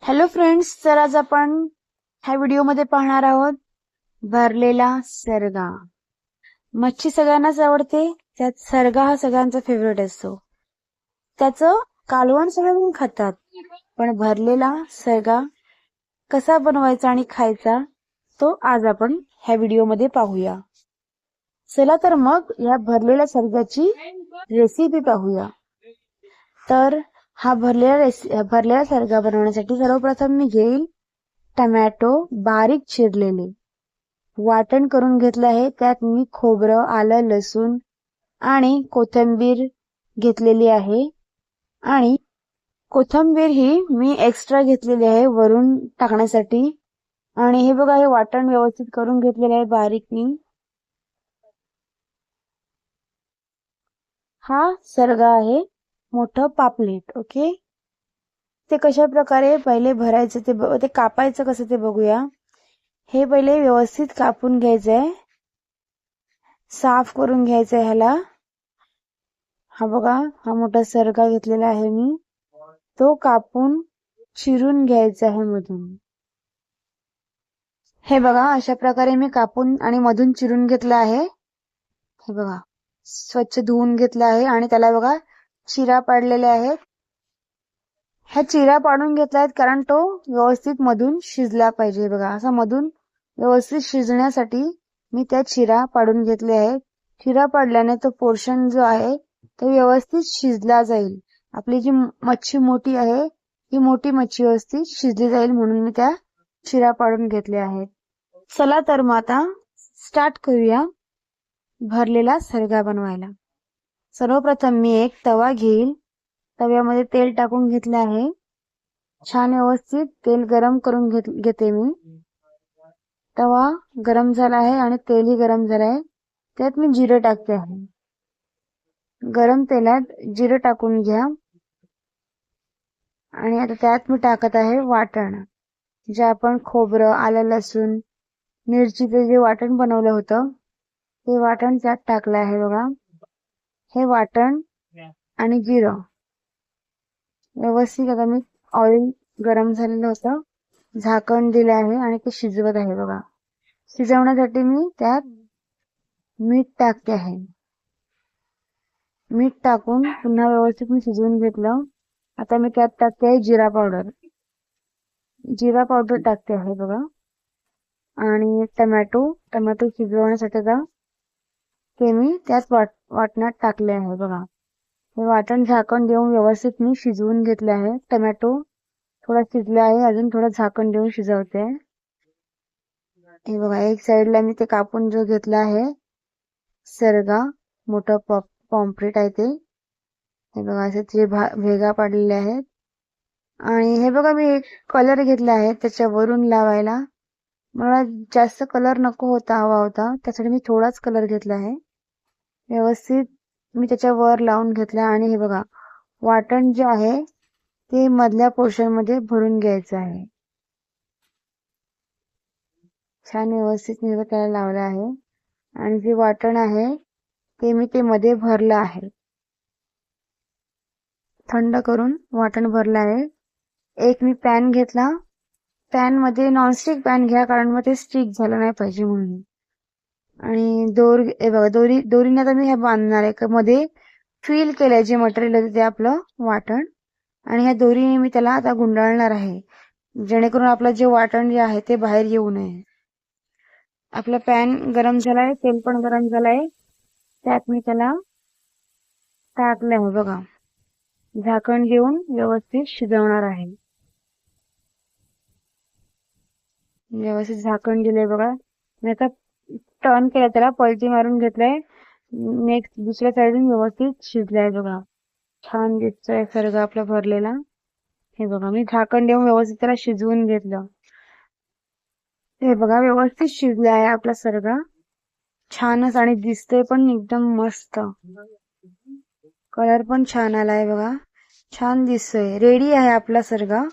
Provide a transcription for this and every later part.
Hello friends, तर आज आपण ह्या व्हिडिओमध्ये पाहणार आहोत भरलेला सरगा. मच्छी सगळ्यांनाच आवडते, त्यात सरगा हा सगळ्यांचा फेवरेट असतो. त्याचं कालवण सगळेजण खातात, पण भरलेला सरगा कसा बनवायचा आणि खायचा तो आज आपण ह्या व्हिडिओमध्ये पाहूया. चला तर मग या भरलेल्या सरग्याची रेसिपी पाहूया. तर हा भरलेला सरगा बनवण्यासाठी सर्वप्रथम मी घेईल टमॅटो बारीक चिरलेले, वाटण करून घेतलं आहे. त्यात मी खोबरं, आलं, लसूण आणि कोथिंबीर घेतलेली आहे. आणि कोथिंबीर ही मी एक्स्ट्रा घेतलेली आहे वरून टाकण्यासाठी. आणि हे बघा, हे वाटण व्यवस्थित करून घेतलेलं आहे बारीक मी. हा सरगा आहे, मोठं पापलेट. ओके, ते कशा प्रकारे पहिले भरायचं ते कापायचं कसं ते बघूया. हे पहिले व्यवस्थित कापून घ्यायचंय, साफ करून घ्यायचंय ह्याला. हा बघा, हा मोठा सरगा घेतलेला आहे मी, तो कापून चिरून घ्यायचा आहे मधून. हे बघा, अशा प्रकारे मी कापून आणि मधून चिरून घेतला आहे. हे बघा, स्वच्छ धुवून घेतला आहे आणि त्याला बघा चिरा पाडलेले आहेत. ह्या चिरा पाडून घेतलायत कारण तो व्यवस्थित मधून शिजला पाहिजे. बघा, असा मधून व्यवस्थित शिजण्यासाठी मी त्या चिरा पाडून घेतले आहेत. चिरा पाडल्याने तो पोर्शन जो आहे तो व्यवस्थित शिजला जाईल. आपली जी मच्छी मोठी आहे ही मोठी मच्छी व्यवस्थित शिजली जाईल म्हणून मी त्या चिरा पाडून घेतल्या आहेत. चला तर मग आता स्टार्ट करूया भरलेला सरगा बनवायला. सर्वप्रथम मी एक तवा घेईल, तव्यामध्ये तेल टाकून घेतले आहे. छान व्यवस्थित तेल गरम करून घेते मी. तवा गरम झाला आहे आणि तेलही गरम झालं आहे. त्यात मी जिरे टाकते आहे. गरम तेलात जिरे टाकून घ्या. आणि आता त्यात मी टाकत आहे वाटण, जे आपण खोबरं, आलं, लसूण, मिरचीचे जे वाटण बनवलं होतं ते वाटण त्यात टाकलं आहे. बघा, हे वाटण आणि जिरं व्यवस्थित, आता मी ऑइल गरम झालेलं होतं, झाकण दिलं आहे आणि ते शिजवत आहे. बघा, शिजवण्यासाठी मी त्यात मीठ टाकते आहे. मीठ टाकून पुन्हा व्यवस्थित मी शिजवून घेतलं. आता मी त्यात टाकते आहे जिरा पावडर. जिरा पावडर टाकते आहे बघा. आणि टमॅटो शिजवण्यासाठी ते मी त्यात वाटणात टाकले आहे. बघा, हे वाटण झाकण देऊन व्यवस्थित मी शिजवून घेतले आहे. टमॅटो थोडा शिजला आहे, अजून थोडं झाकण देऊन शिजवते. हे बघा, एक साइडला मी ते कापून जो घेतला आहे सरगा, मोठं पॉम्फ्रेट आहे ते. हे बघा, असे ते भेगा पाडलेले आहेत. आणि हे बघा, मी एक कलर घेतला आहे त्याच्यावरून लावायला. मला जास्त कलर नको हवा होता, त्यासाठी मी थोडाच कलर घेतला आहे. व्यवस्थित मी त्याच्यावर लावून घेतला. आणि हे बघा, वाटण जे आहे ते मधल्या पोर्शन मध्ये भरून घ्यायचं आहे. छान व्यवस्थित मी त्याला लावलं आहे. आणि जे वाटण आहे ते मी ते मध्ये भरलं आहे, थंड करून वाटण भरलं आहे. एक मी पॅन घेतला, पॅन मध्ये नॉनस्टिक पॅन घ्या कारण मग ते स्टिक झालं नाही पाहिजे म्हणून. आणि दोरीने आता मी हे बांधणार आहे. मध्ये फील केलंय जे मटेरियल होतं ते आपलं वाटण, आणि ह्या दोरीने मी त्याला आता गुंडाळणार आहे, जेणेकरून आपलं जे वाटण जे आहे ते बाहेर येऊ नये. आपला पॅन गरम झालाय, तेल पण गरम झालंय, त्यात मी त्याला टाकलं आहे. बघा, झाकण देऊन व्यवस्थित शिजवणार आहे. व्यवस्थित झाकण दिलंय. बघा, मी आता टर्न केलं, त्याला पलटी मारून घेतलंय. नेक्स्ट दुसऱ्या साईडून व्यवस्थित शिजलाय. बघा, छान दिसतोय सरगा आपला भरलेला. हे बघा, मी झाकण देऊन व्यवस्थित त्याला शिजवून घेतलं. हे बघा, व्यवस्थित शिजले आहे आपला सरगा, छानच, आणि दिसतोय पण एकदम मस्त. कलर पण छान आलाय. बघा, छान दिसतोय. रेडी आहे आपला सरगा,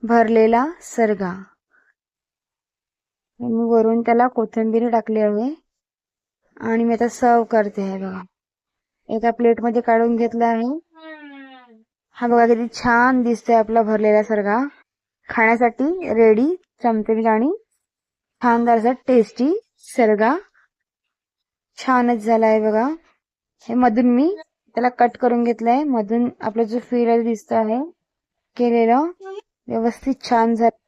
भरलेला सरगा. मी वरून त्याला कोथिंबीर टाकली आहे आणि मी आता सर्व करते आहे. बघा, एका प्लेट मध्ये काढून घेतला आहे. हा बघा, किती छान दिसतोय आपला भरलेला सरगा. खाण्यासाठी रेडी, चमचमीत आणि छानदार असा टेस्टी सरगा छानच झाला आहे बघा. हे मधून मी त्याला कट करून घेतलंय. मधून आपला जो फिरायला दिसत आहे केलेलं व्यवस्थित छान झालं.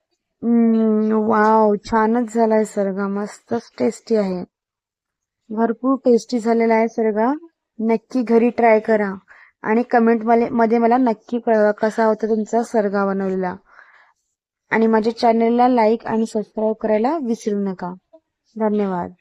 वाव, छानच झालाय सरगा, मस्तच टेस्टी आहे. भरपूर टेस्टी झालेला आहे सरगा. नक्की घरी ट्राय करा आणि कमेंट मध्ये मला नक्की कळवा कसा होता तुमचा सरगा बनवलेला. आणि माझ्या चॅनलला लाईक आणि सबस्क्राईब करायला विसरू नका. धन्यवाद.